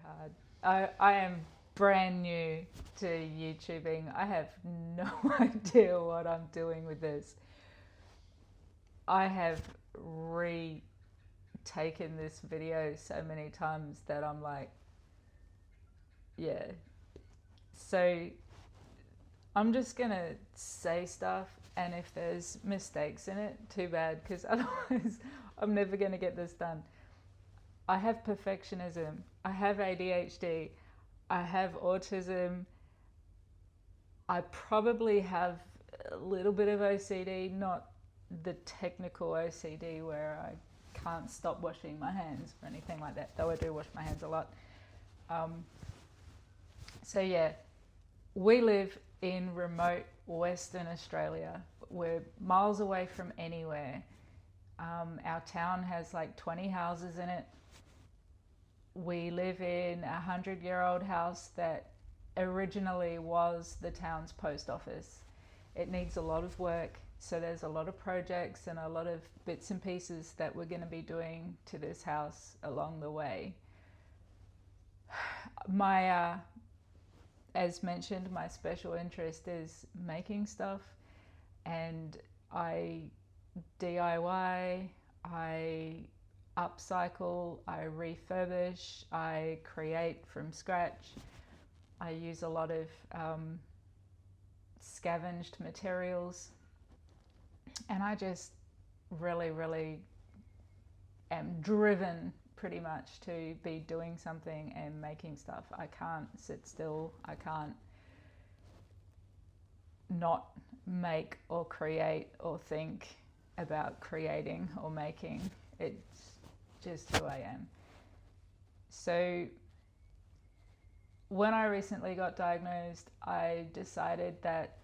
hard. I am brand new to YouTubing. I have no idea what I'm doing with this. I have retaken this video so many times that I'm like, yeah. So I'm just gonna say stuff, and if there's mistakes in it, too bad, because otherwise I'm never gonna get this done. I have perfectionism, I have ADHD, I have autism, I probably have a little bit of OCD, not the technical OCD where I can't stop washing my hands or anything like that, though I do wash my hands a lot. So yeah, we live in remote Western Australia. We're miles away from anywhere. Our town has like 20 houses in it. We live in a 100-year-old house that originally was the town's post office. It needs a lot of work, so there's a lot of projects and a lot of bits and pieces that we're going to be doing to this house along the way. My as mentioned, my special interest is making stuff, and I DIY, I upcycle, I refurbish, I create from scratch. I use a lot of scavenged materials, and I just really am driven pretty much to be doing something and making stuff. I can't sit still. I can't not make or create or think about creating or making. It's just who I am. So when I recently got diagnosed, I decided that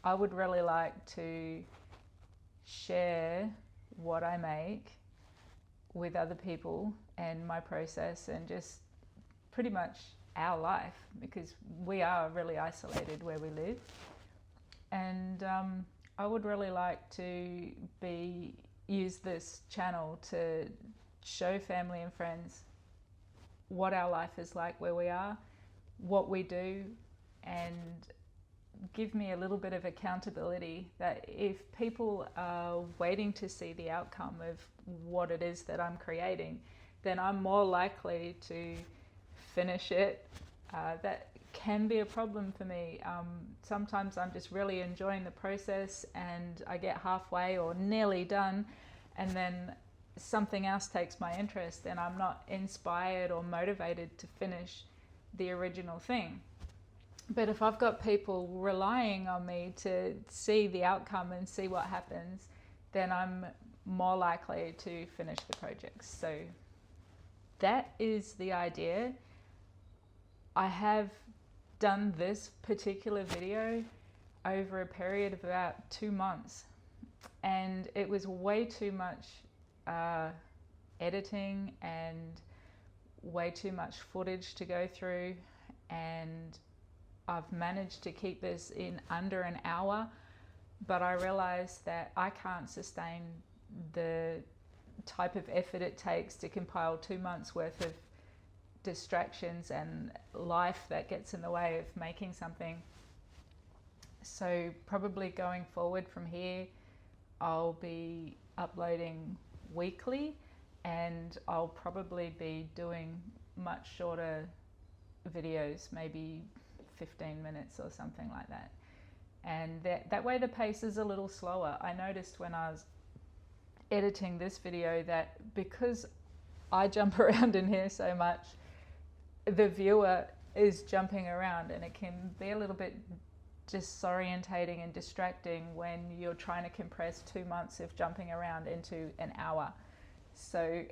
I would really like to share what I make with other people and my process and just pretty much our life, because we are really isolated where we live. And I would really like to use this channel to show family and friends what our life is like where we are, what we do, and give me a little bit of accountability that if people are waiting to see the outcome of what it is that I'm creating, then I'm more likely to finish it. That can be a problem for me. Sometimes I'm just really enjoying the process and I get halfway or nearly done, and then something else takes my interest and I'm not inspired or motivated to finish the original thing. But if I've got people relying on me to see the outcome and see what happens, then I'm more likely to finish the project. So that is the idea. I have done this particular video over a period of about 2 months, and it was way too much editing and way too much footage to go through, and I've managed to keep this in under an hour, but I realized that I can't sustain the type of effort it takes to compile 2 months worth of distractions and life that gets in the way of making something. So probably going forward from here, I'll be uploading weekly, and I'll probably be doing much shorter videos, maybe 15 minutes or something like that. And that way the pace is a little slower. I noticed when I was editing this video that because I jump around in here so much, the viewer is jumping around, and it can be a little bit disorientating and distracting when you're trying to compress 2 months of jumping around into an hour. So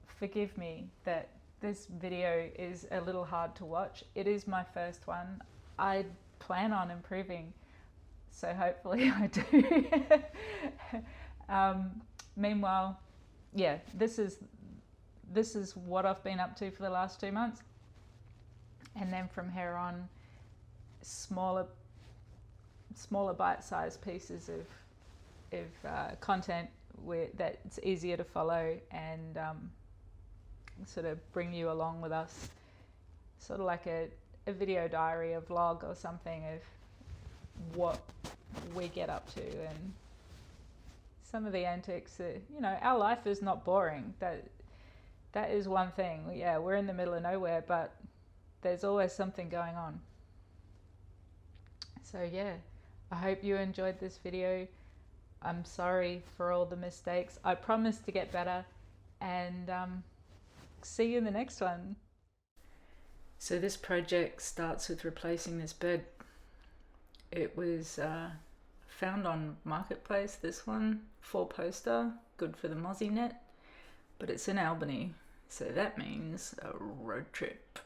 forgive me that this video is a little hard to watch. It is my first one. I plan on improving, so hopefully I do. Meanwhile, yeah, this is what I've been up to for the last 2 months, and then from here on, smaller bite-sized pieces of content that's easier to follow, and sort of bring you along with us, sort of like a video diary, a vlog or something of what we get up to and some of the antics that, you know, our life is not boring. That is one thing. Yeah, we're in the middle of nowhere, but there's always something going on. So yeah, I hope you enjoyed this video. I'm sorry for all the mistakes. I promise to get better, and see you in the next one. So this project starts with replacing this bed. It was found on Marketplace, this one, 4-poster, good for the mozzie net, but it's in Albany, so that means a road trip.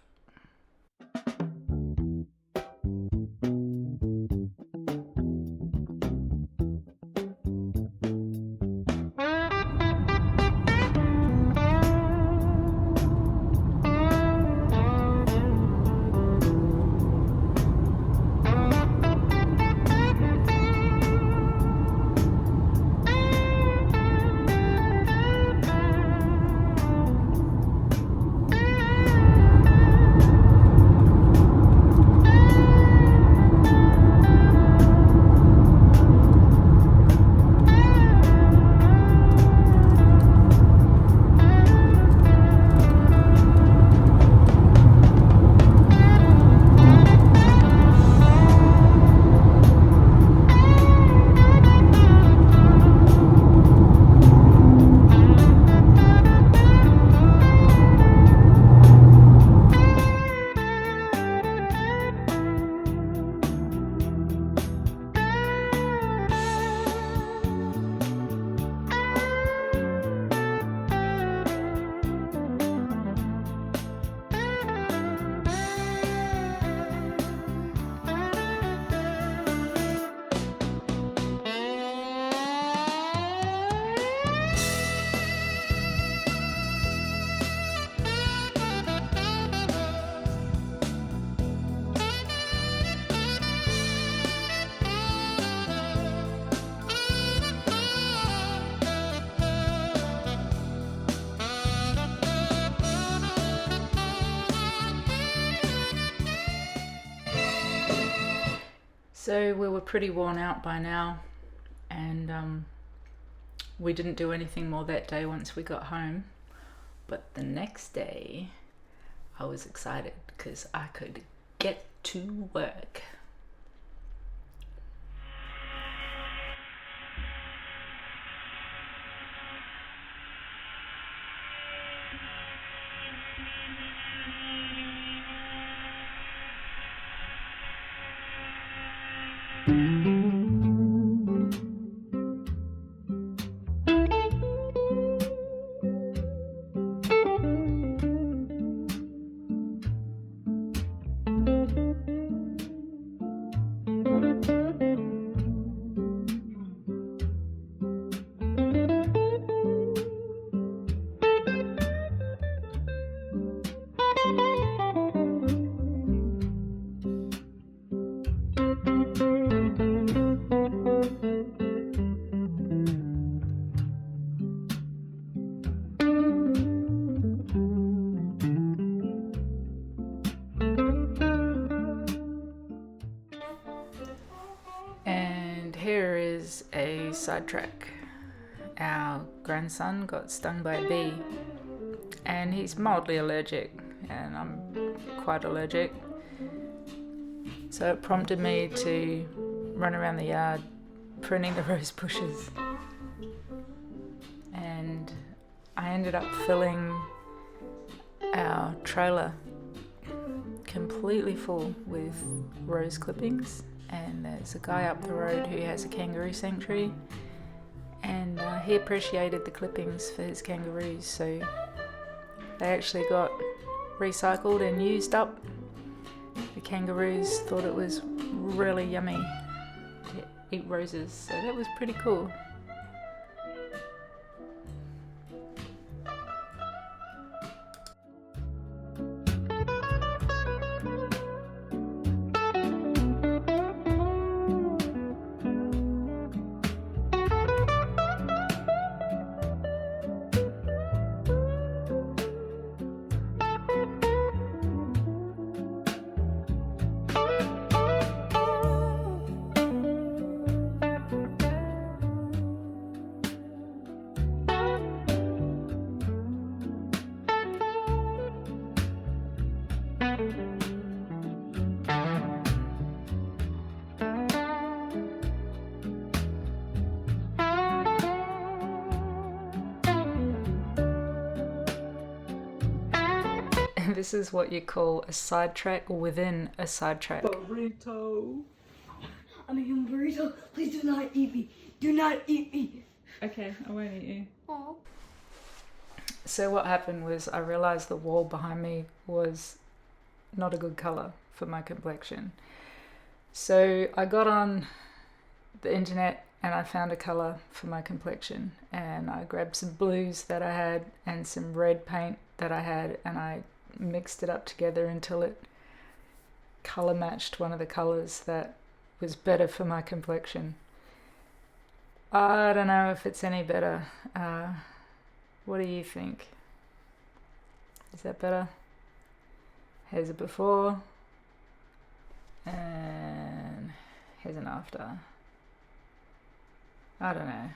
So we were pretty worn out by now, and we didn't do anything more that day once we got home. But the next day I was excited because I could get to work. Here is a sidetrack. Our grandson got stung by a bee, and he's mildly allergic, and I'm quite allergic. So it prompted me to run around the yard pruning the rose bushes, and I ended up filling our trailer completely full with rose clippings. And there's a guy up the road who has a kangaroo sanctuary, and he appreciated the clippings for his kangaroos, so they actually got recycled and used up. The kangaroos thought it was really yummy to eat roses, so that was pretty cool. This is what you call a sidetrack within a sidetrack. Burrito. I'm eating a burrito. Please do not eat me. Do not eat me. Okay, I won't eat you. Aww. So what happened was I realized the wall behind me was not a good color for my complexion. So I got on the internet and I found a color for my complexion, and I grabbed some blues that I had and some red paint that I had, and I mixed it up together until it color matched one of the colors that was better for my complexion. I don't know if it's any better. What do you think? Is that better? Here's a before and here's an after. I don't know.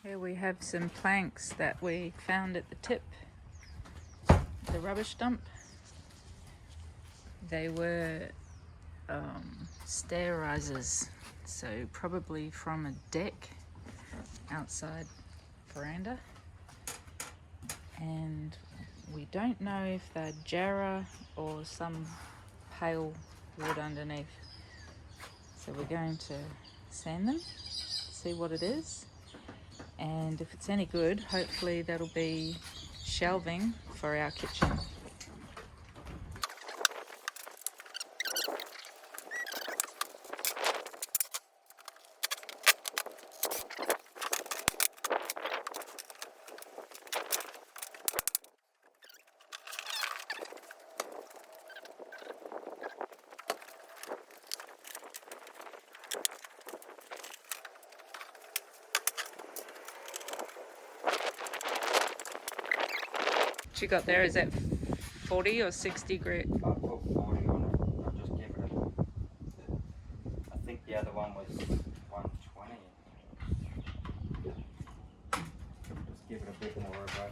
Here we have some planks that we found at the tip, the rubbish dump. They were stair risers, so probably from a deck outside veranda. And we don't know if they're jarrah or some pale wood underneath. So we're going to sand them, see what it is. And if it's any good, hopefully that'll be shelving for our kitchen. What you got there, is that 40 or 60 grit? I put 40 on it. I just gave it a, I think the other one was 120. Just give it a bit more of a.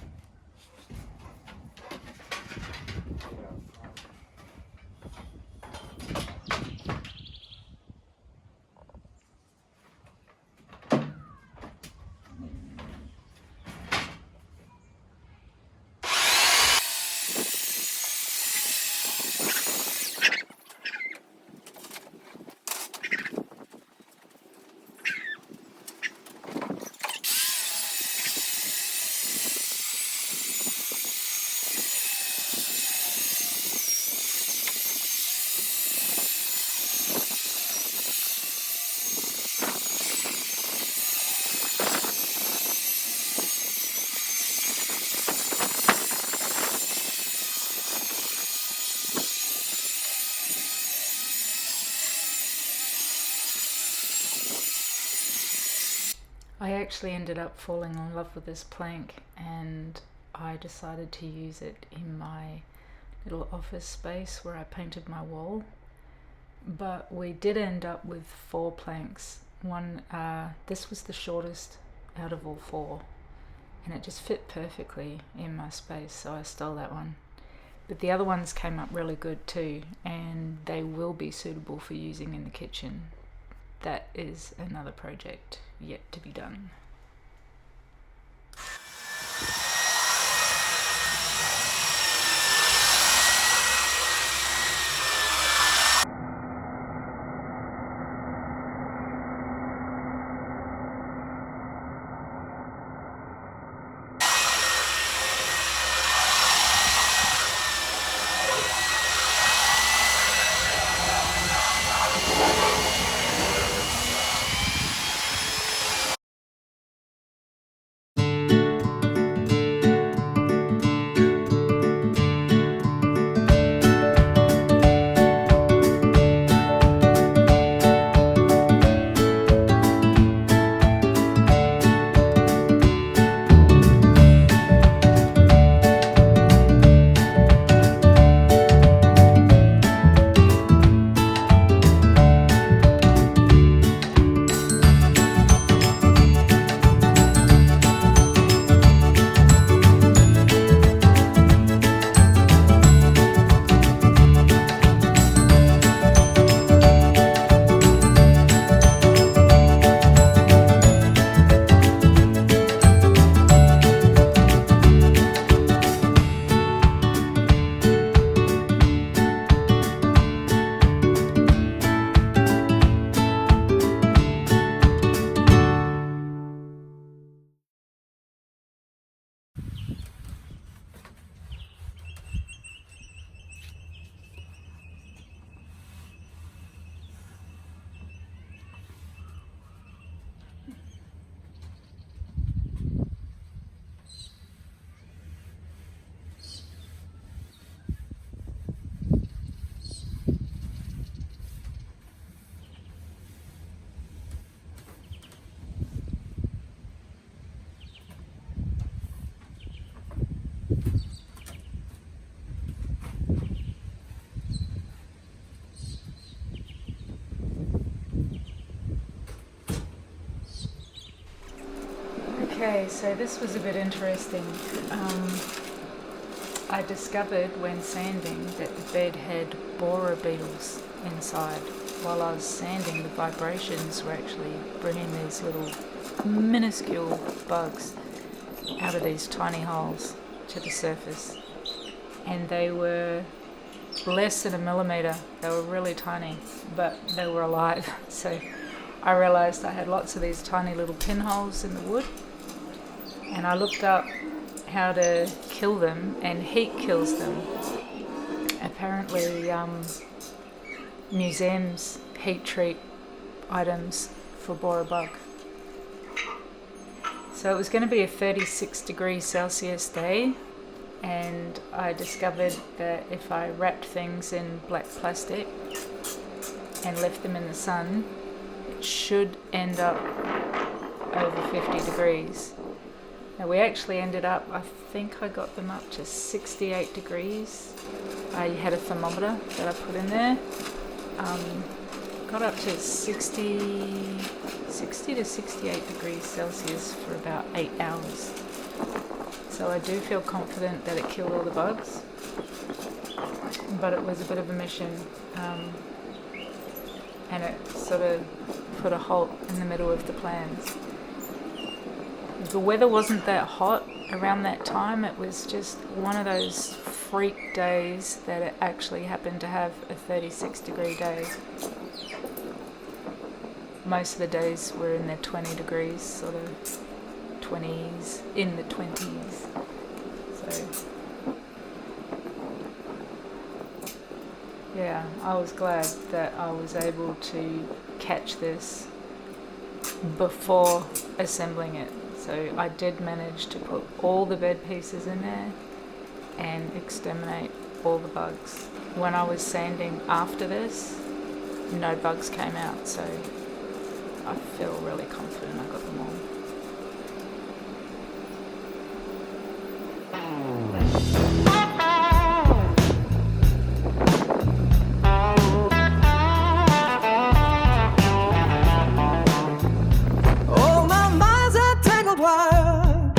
I actually ended up falling in love with this plank, and I decided to use it in my little office space where I painted my wall. But we did end up with 4 planks. This was the shortest out of all 4, and it just fit perfectly in my space, so I stole that one. But the other ones came up really good too, and they will be suitable for using in the kitchen. That is another project yet to be done. so this was a bit interesting. I discovered when sanding that the bed had borer beetles inside. While I was sanding, the vibrations were actually bringing these little minuscule bugs out of these tiny holes to the surface. And they were less than a millimetre. They were really tiny, but they were alive. So I realised I had lots of these tiny little pinholes in the wood, and I looked up how to kill them, and heat kills them. Apparently museums heat treat items for borer bug. So it was going to be a 36 degrees Celsius day, and I discovered that if I wrapped things in black plastic and left them in the sun, it should end up over 50 degrees. Now we actually ended up, I think I got them up to 68 degrees. I had a thermometer that I put in there. Got up to 60 to 68 degrees Celsius for about 8 hours. So I do feel confident that it killed all the bugs, but it was a bit of a mission, and it sort of put a halt in the middle of the plans. The weather wasn't that hot around that time. It was just one of those freak days that it actually happened to have a 36 degree day. Most of the days were in their 20 degrees, sort of 20s, in the 20s. So yeah, I was glad that I was able to catch this before assembling it. So I did manage to put all the bed pieces in there and exterminate all the bugs. When I was sanding after this, no bugs came out, so I feel really confident I got them all. Oh, my mind's a tangled wire,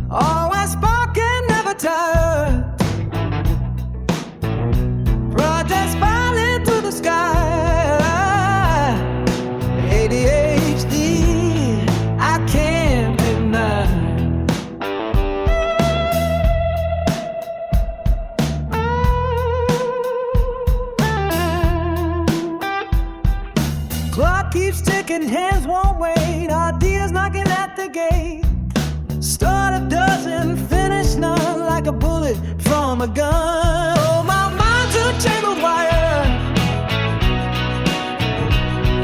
always sparking, never tired. Projects falling to the sky. ADHD, I can't deny. Clock keeps ticking, hands won't wait. Ideas knocking at the gate. Start a dozen, finish none, like a bullet from a gun. Oh, my mind's a tangled wire,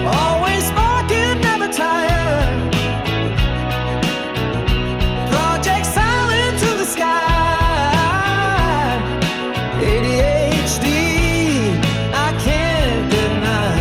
always sparking, never tired. Project silent to the sky. ADHD, I can't deny.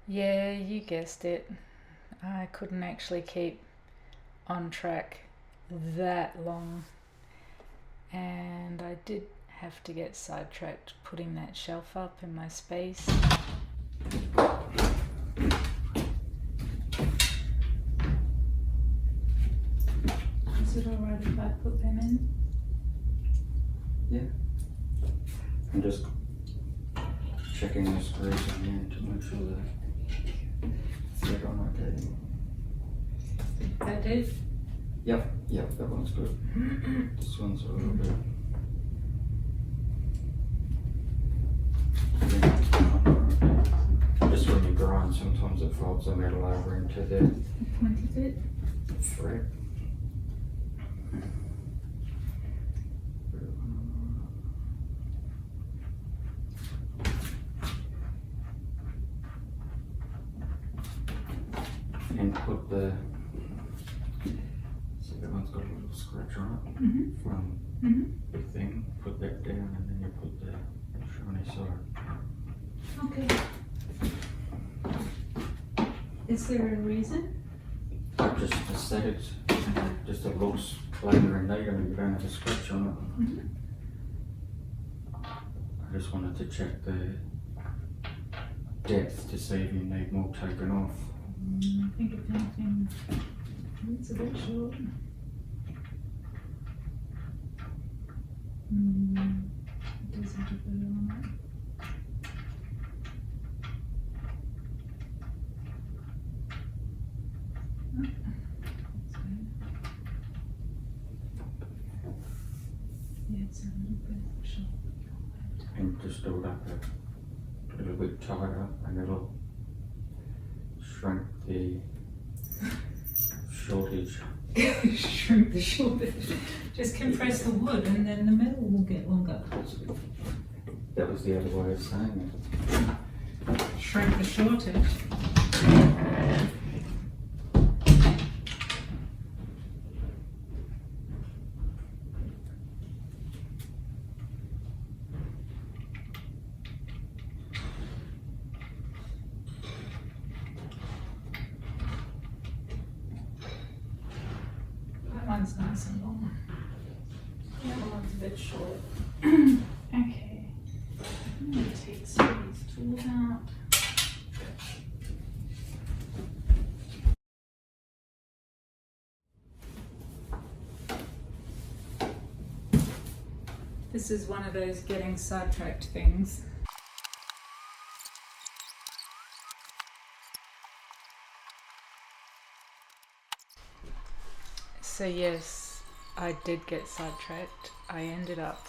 Yeah, you guessed it. I couldn't actually keep on track that long, and I did have to get sidetracked putting that shelf up in my space. Is it alright if I put them in? Yeah. I'm just checking the screws on the end to make sure they're on okay. That did? Yep, that one's good. This one's a little bit. Just when you grind, sometimes it folds the metal over into the Pointy bit? thread. And put the, so that one's got a little scratch on it from the thing. Put that down and then you put the shiny side. Okay. Is there a reason? Just aesthetics, just it looks later and later and you don't have a scratch on it. I just wanted to check the depth to see if you need more taken off. I think if anything, it's a bit short. It does have a bit on it. Yeah, it's a little bit short. And just do it up a little bit tighter and it'll shrink the shortage. Shrink the shortage. Just compress the wood and then the metal will get longer. That was the other way of saying it. Shrink the shortage. That one's nice and long. The other one's a bit short. Okay. I'm going to take some of these tools out. This is one of those getting sidetracked things. So yes, I did get sidetracked. I ended up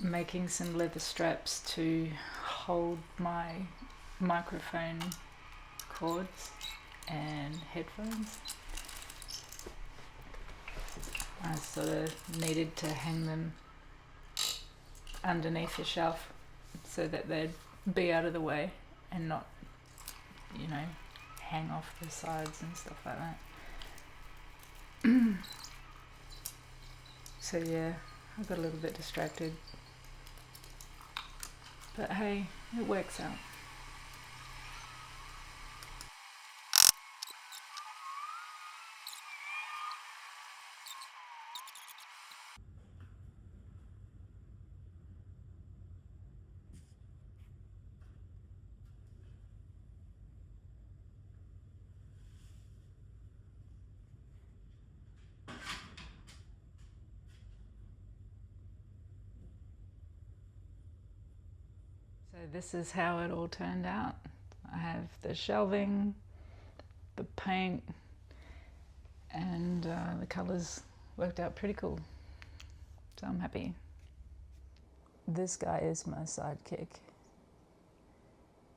making some leather straps to hold my microphone cords and headphones. I sort of needed to hang them underneath a shelf so that they'd be out of the way and not, you know, hang off the sides and stuff like that. So yeah, I got a little bit distracted. But hey, it works out. So this is how it all turned out. I have the shelving, the paint, and the colours worked out pretty cool. So I'm happy. This guy is my sidekick.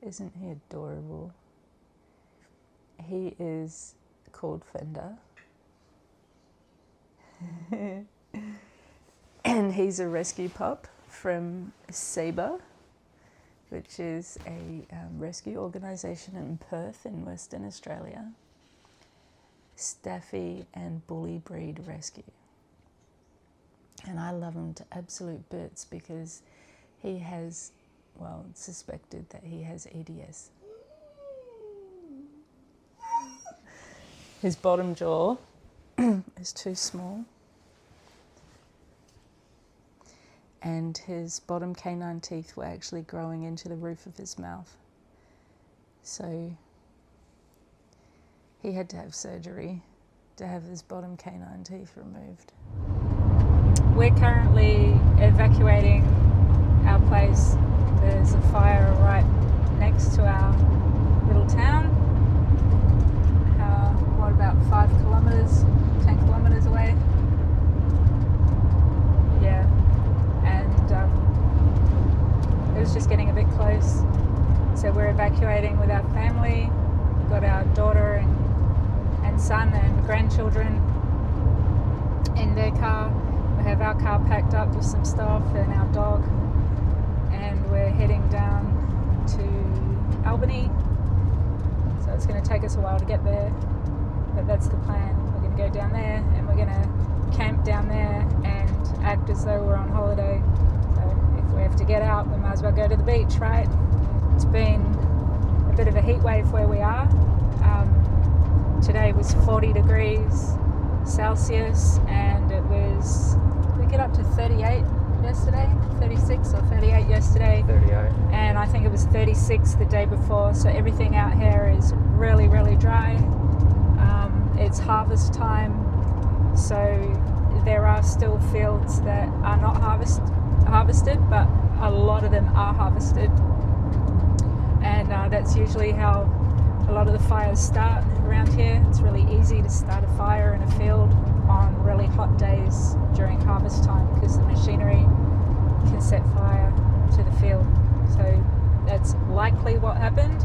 Isn't he adorable? He is called Fender. And he's a rescue pup from Sabre, which is a rescue organisation in Perth in Western Australia. Staffy and bully breed rescue. And I love him to absolute bits because he has, well, it's suspected that he has EDS. his bottom jaw is too small, and his bottom canine teeth were actually growing into the roof of his mouth. So he had to have surgery to have his bottom canine teeth removed. We're currently evacuating our place. There's a fire right next to our little town. About 5 kilometres, 10 kilometres away. Yeah, and it was just getting a bit close. So we're evacuating with our family. We've got our daughter and son and grandchildren in their car. We have our car packed up with some stuff and our dog, and we're heading down to Albany. So it's going to take us a while to get there. But that's the plan. We're going to go down there and we're going to camp down there and act as though we're on holiday. So if we have to get out, we might as well go to the beach, right? It's been a bit of a heat wave where we are. Today was 40 degrees Celsius and it was, we get up to 38 yesterday, 36 or 38 yesterday. 38. And I think it was 36 the day before. So everything out here is really, really dry. It's harvest time, so there are still fields that are not harvested, but a lot of them are harvested, and that's usually how a lot of the fires start around here. It's really easy to start a fire in a field on really hot days during harvest time because the machinery can set fire to the field. So that's likely what happened.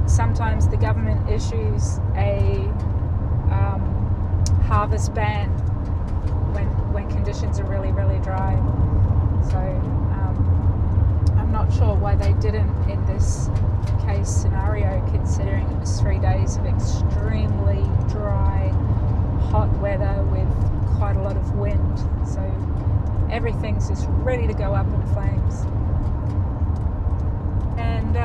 Sometimes the government issues a harvest ban when conditions are really, really dry. So I'm not sure why they didn't in this case scenario, considering it was 3 days of extremely dry, hot weather with quite a lot of wind. So everything's just ready to go up in flames. And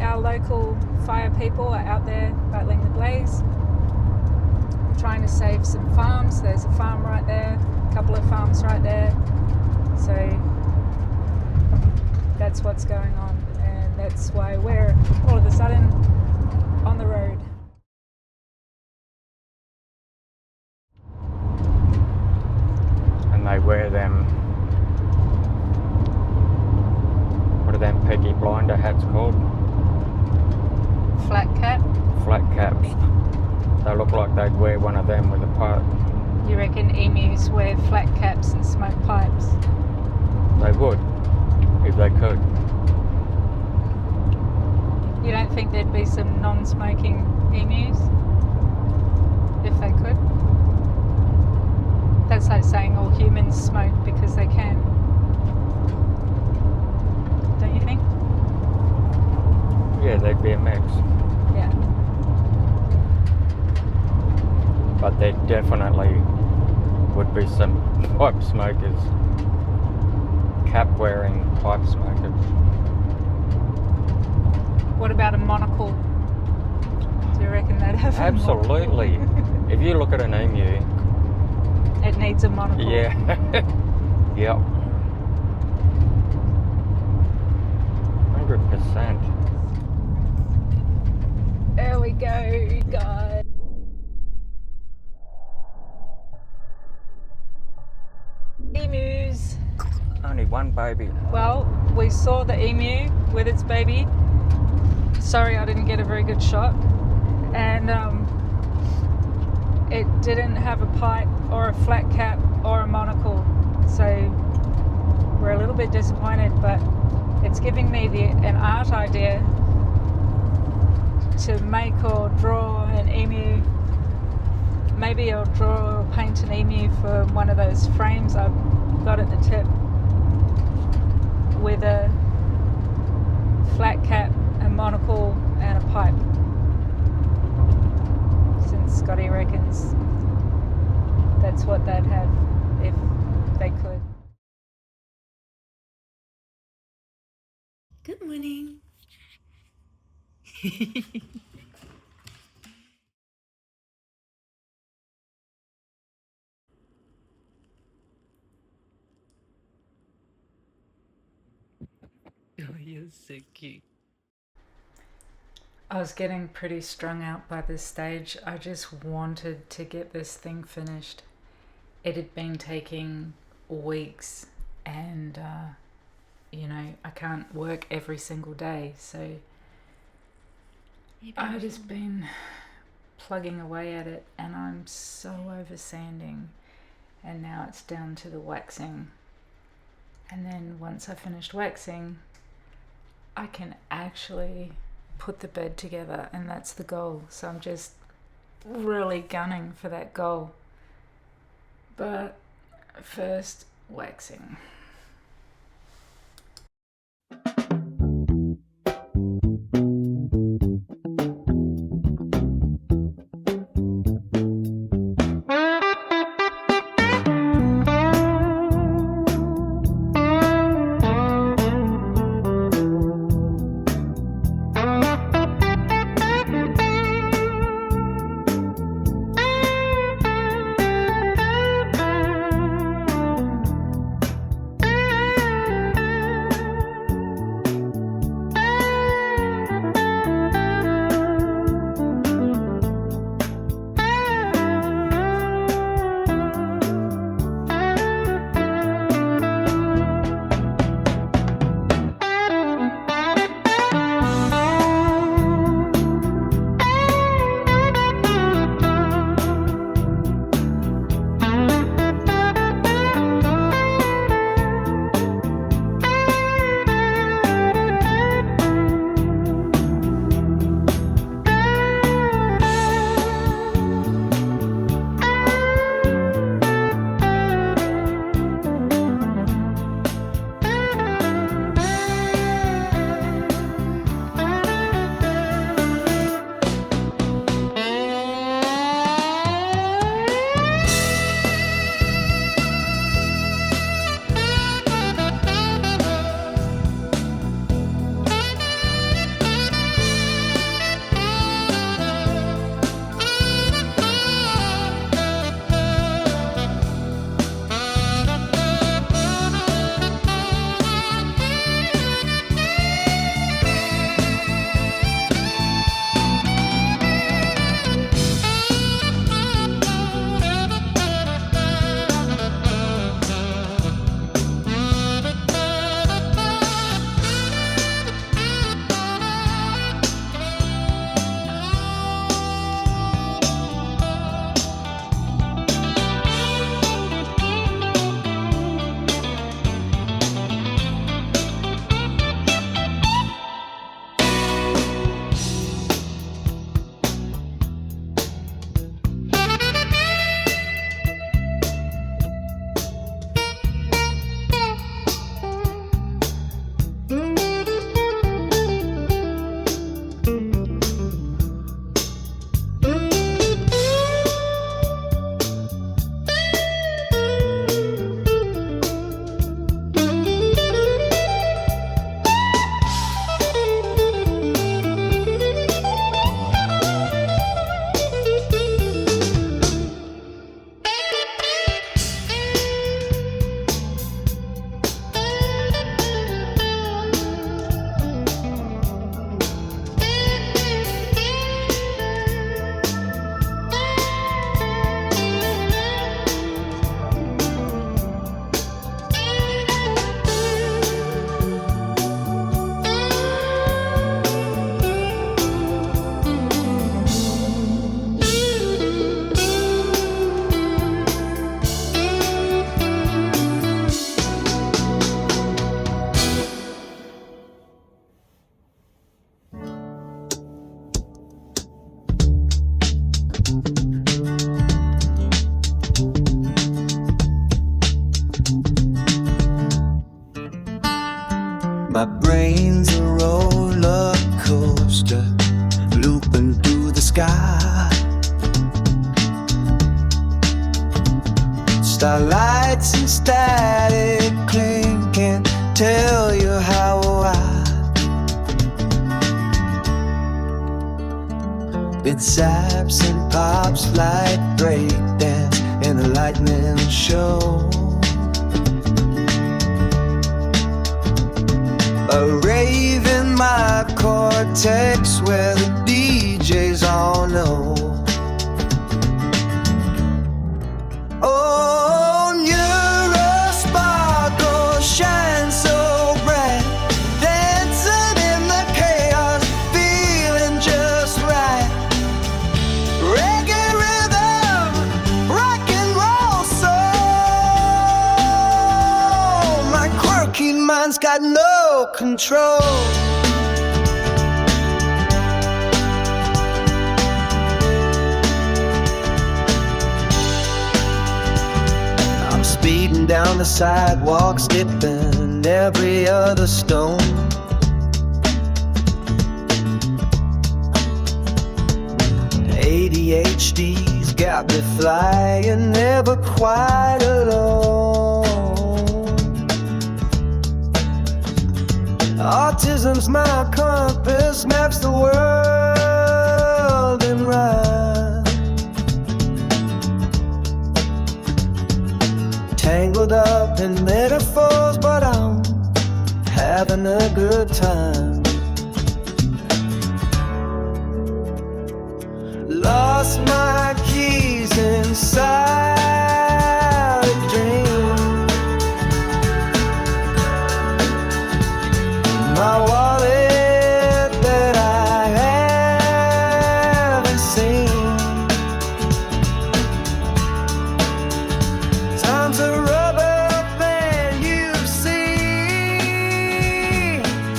our local fire people are out there battling the blaze, trying to save some farms. There's a farm right there, a couple of farms right there. So that's what's going on, and that's why we're all of a sudden on the road. And they wear them, what are them Peggy Blinder hats called? Flat cap. Flat caps. They look like they'd wear one of them with a pipe. You reckon emus wear flat caps and smoke pipes? They would, if they could. You don't think there'd be some non-smoking emus if they could? That's like saying all humans smoke because they can. Don't you think? Yeah, they'd be a mix. Yeah. But there definitely would be some pipe smokers, cap-wearing pipe smokers. What about a monocle? Do you reckon they'd have a Absolutely. If you look at an emu, monocle? It needs a monocle. yeah, yep, 100%. There we go, guys. Emus. Only one baby. Well, we saw the emu with its baby. Sorry, I didn't get a very good shot. And it didn't have a pipe or a flat cap or a monocle. So we're a little bit disappointed, but it's giving me an art idea to make or draw an emu. Maybe I'll draw or paint an emu for one of those frames I've got at the tip with a flat cap, a monocle and a pipe, since Scotty reckons that's what they'd have if they could. Good morning. Oh, you're so cute. I was getting pretty strung out by this stage. I just wanted to get this thing finished. It had been taking weeks, and you know, I can't work every single day, so I've just been plugging away at it, and I'm so over sanding, and now it's down to the waxing. And then once I finished waxing, I can actually put the bed together, and that's the goal. So I'm just really gunning for that goal. But first, waxing. My brain's a roller coaster, looping through the sky. Starlights and static cling, can't tell you how or why. It zaps and pops like breakdance in a lightning show. A rave in my cortex where the DJs all know. Oh, you're a sparkle, shine so bright, dancing in the chaos, feeling just right. Reggae rhythm, rock and roll soul. My quirky mind's got no control. I'm speeding down the sidewalk, skipping every other stone. ADHD's got me flying, never quite alone. Autism's my compass, maps the world in rhyme. Tangled up in metaphors, but I'm having a good time. Lost my keys inside a dream. My wallet that I haven't seen. Time to rub up and you see,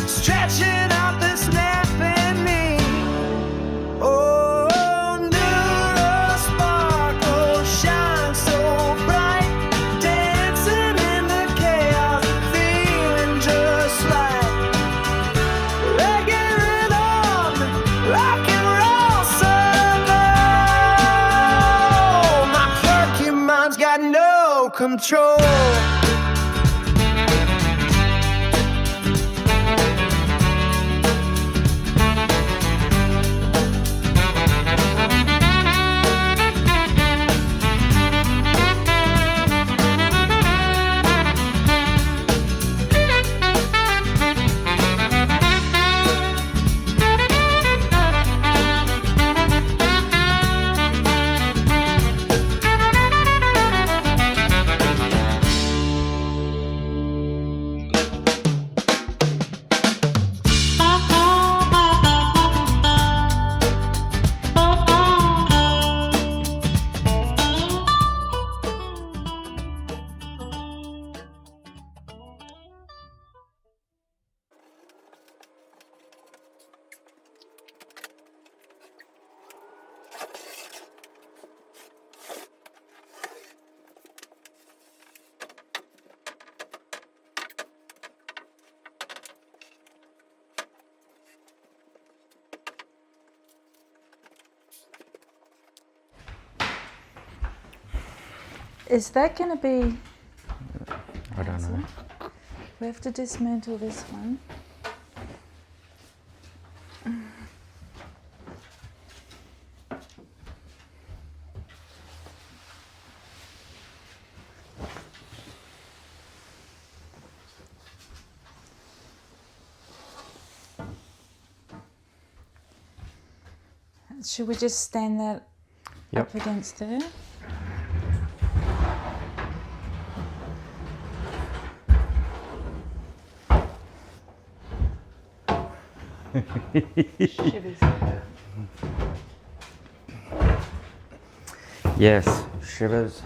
stretching out the snap in me. Oh, new sparkle shine so bright, dancing in the chaos, feeling just like reggae rhythm, rock and roll soul. My quirky mind's got no control. Is that going to be... I don't know. We have to dismantle this one. Should we just stand that up against there? Shivers. Yes, shivers.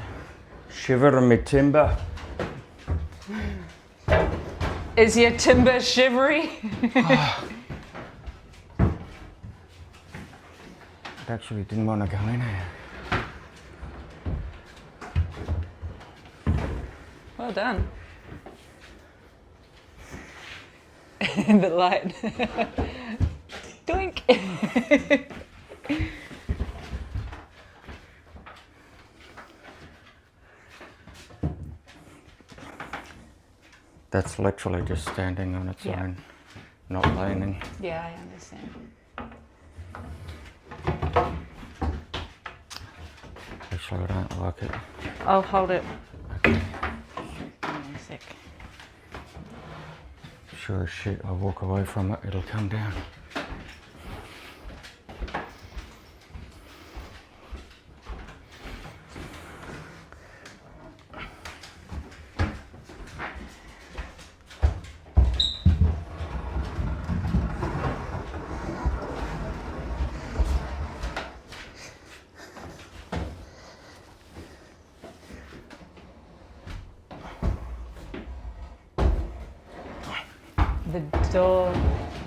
Shiver in me timber. Is your timber shivery? I actually didn't want to go in here. Well done. In the light. Doink. That's literally just standing on its Yeah. own, not leaning. Yeah, I understand. Actually, I don't like it. I'll hold it. Okay. Hang on a sec. sure as shit I walk away from it, it'll come down.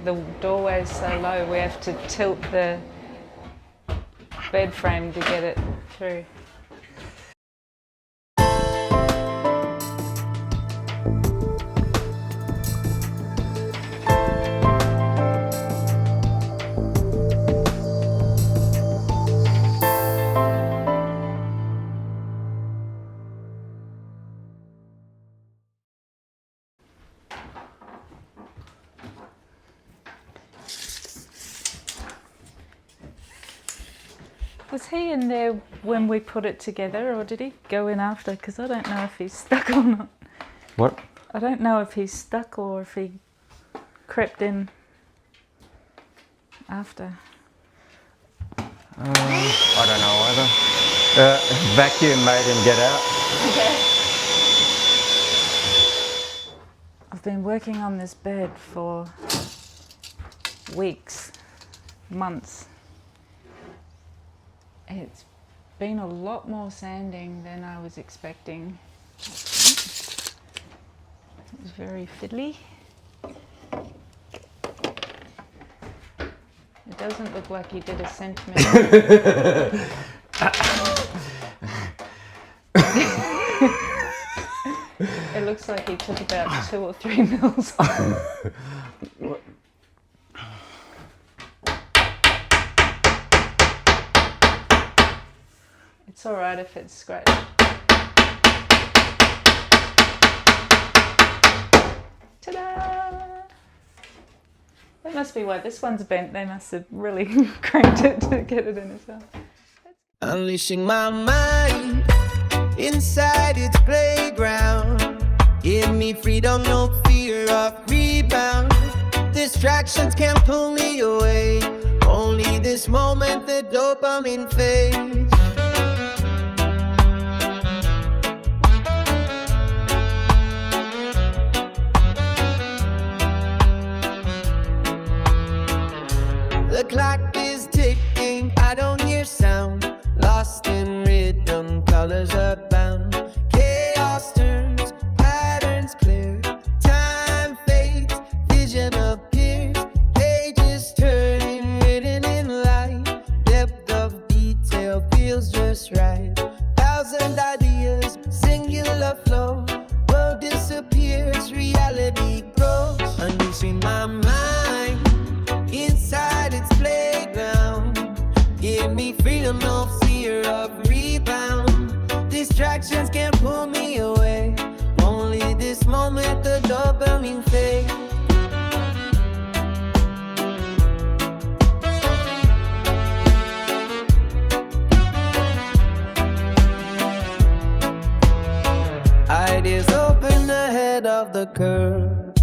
The doorway is so low, we have to tilt the bed frame to get it through. Was he in there when we put it together, or did he go in after? Because I don't know if he's stuck or not. What? I don't know if he's stuck or if he crept in after. I don't know either. Vacuum made him get out. I've been working on this bed for weeks, months. It's been a lot more sanding than I was expecting. It was very fiddly. It doesn't look like he did a centimetre. It looks like he took about 2 or 3 mils. It's alright if it's scratched. Ta-da! That must be why this one's bent. They must have really cranked it to get it in as well. Unleashing my mind inside its playground. Give me freedom, no fear of rebound. Distractions can't pull me away. Only this moment, the dopamine fades. The clock is ticking, I don't hear sound. Lost in rhythm, colors abound. Chaos turns, patterns clear. Time fades, vision appears. Pages turning, written in light. Depth of detail feels just right. 1,000 ideas, singular flow. World disappears, reality grows. Unleashing my mind inside its playground. Give me freedom, no fear of rebound. Distractions can't pull me away. Only this moment, the dopamine fades. Ideas open ahead of the curve.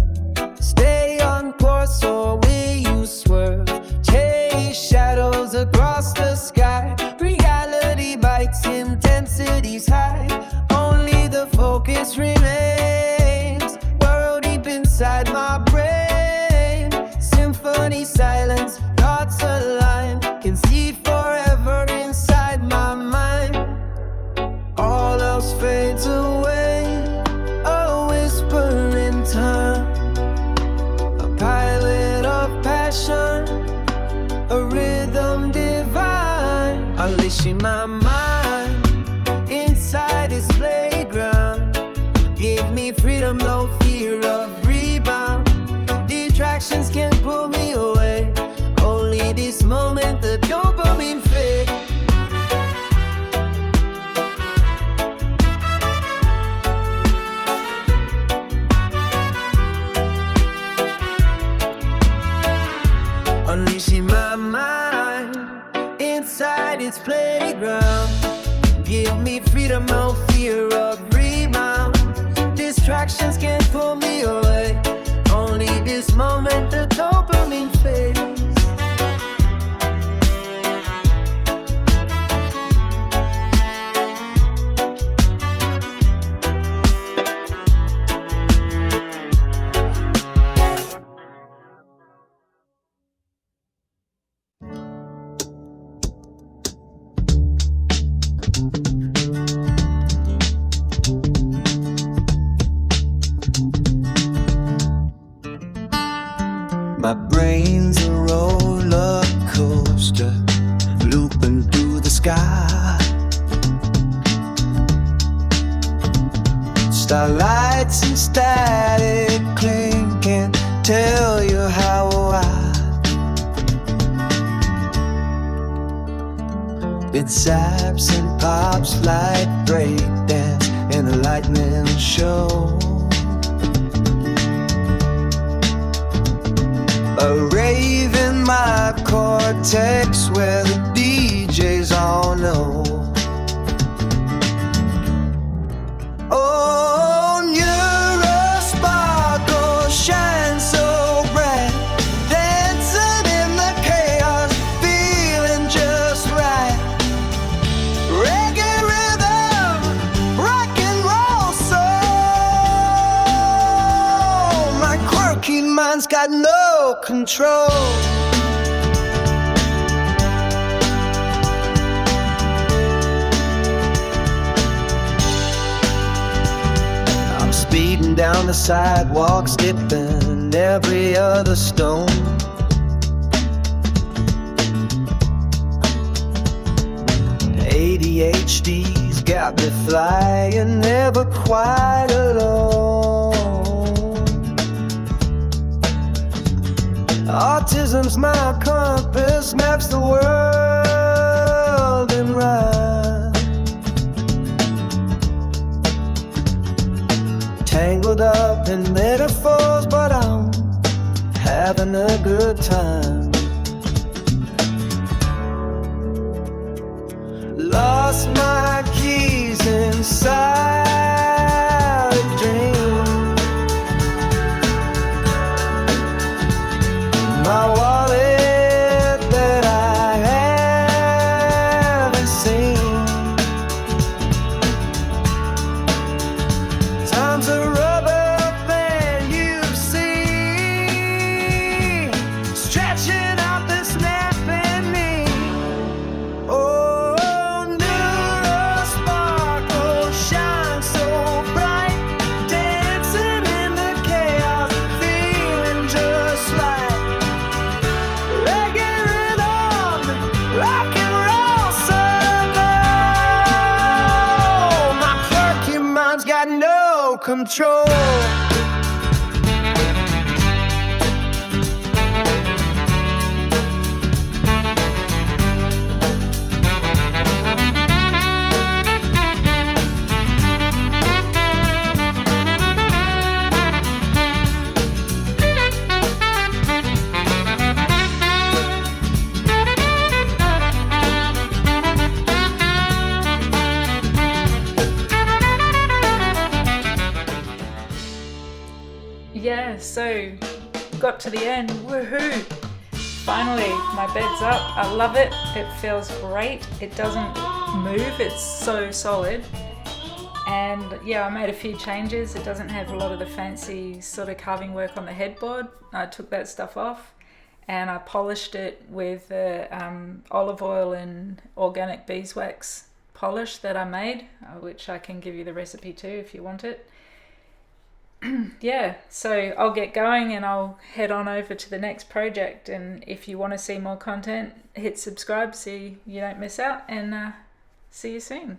Stay on course or will you swerve? Chase shadows across the sky. Reality bites, intensity's high. Only the focus remains. Burrow deep inside my brain. Symphony silence, thoughts align. Can see forever inside my mind. All else fades away. A whisper in time. Pilot of passion, a rhythm divine. Unleashing my mind inside its playground. Give me freedom, no fear of rebound. Distractions can't pull me away. Only this moment, the dopamine fade. Unleashing my mind inside its playground. Give me freedom, no fear of rebound. Distractions can't pull me away. Only this moment the dopamine fades. My brain's a roller coaster, looping through the sky. Starlights and static clinking tell you how I. It zaps and pops like breakdance in a lightning show. A rave in my cortex where the DJs all know. Oh, you're a sparkle, shine so bright, dancing in the chaos, feeling just right. Reggae rhythm, rock and roll soul. My quirky mind's got no control. I'm speeding down the sidewalk, skipping every other stone. ADHD's got me flying, never quite alone. Autism's my compass, maps the world in rhyme. Tangled up in metaphors, but I'm having a good time. Lost my keys inside a dream. My wallet that I haven't seen. Time's a rubber band you've seen, stretching out the snapping me. Oh, neural sparkle shine so bright, dancing in the chaos, feeling just like reggae rhythm, rock and roll soul. My quirky mind's got no control. Yeah, so got to the end, woohoo! Finally, my bed's up. I love it. It feels great. It doesn't move. It's so solid. And yeah, I made a few changes. It doesn't have a lot of the fancy sort of carving work on the headboard. I took that stuff off and I polished it with the olive oil and organic beeswax polish that I made, which I can give you the recipe too if you want it. Yeah, so I'll get going and I'll head on over to the next project, and if you want to see more content, hit subscribe so you don't miss out, and see you soon.